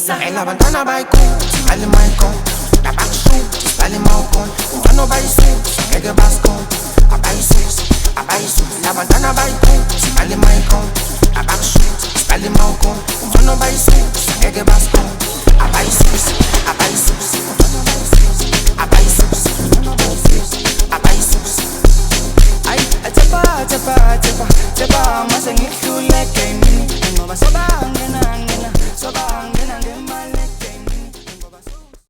Ela bandana baiku, ali maicon. Tabaxu, ali malcon. Mano baisu, ege bascon. Abaisu, la bandana baiku, ali maicon. Tabaxu, ali malcon. Mano baisu, ege bascon. Abaisu. Ay, tepa, masa ngihluleke.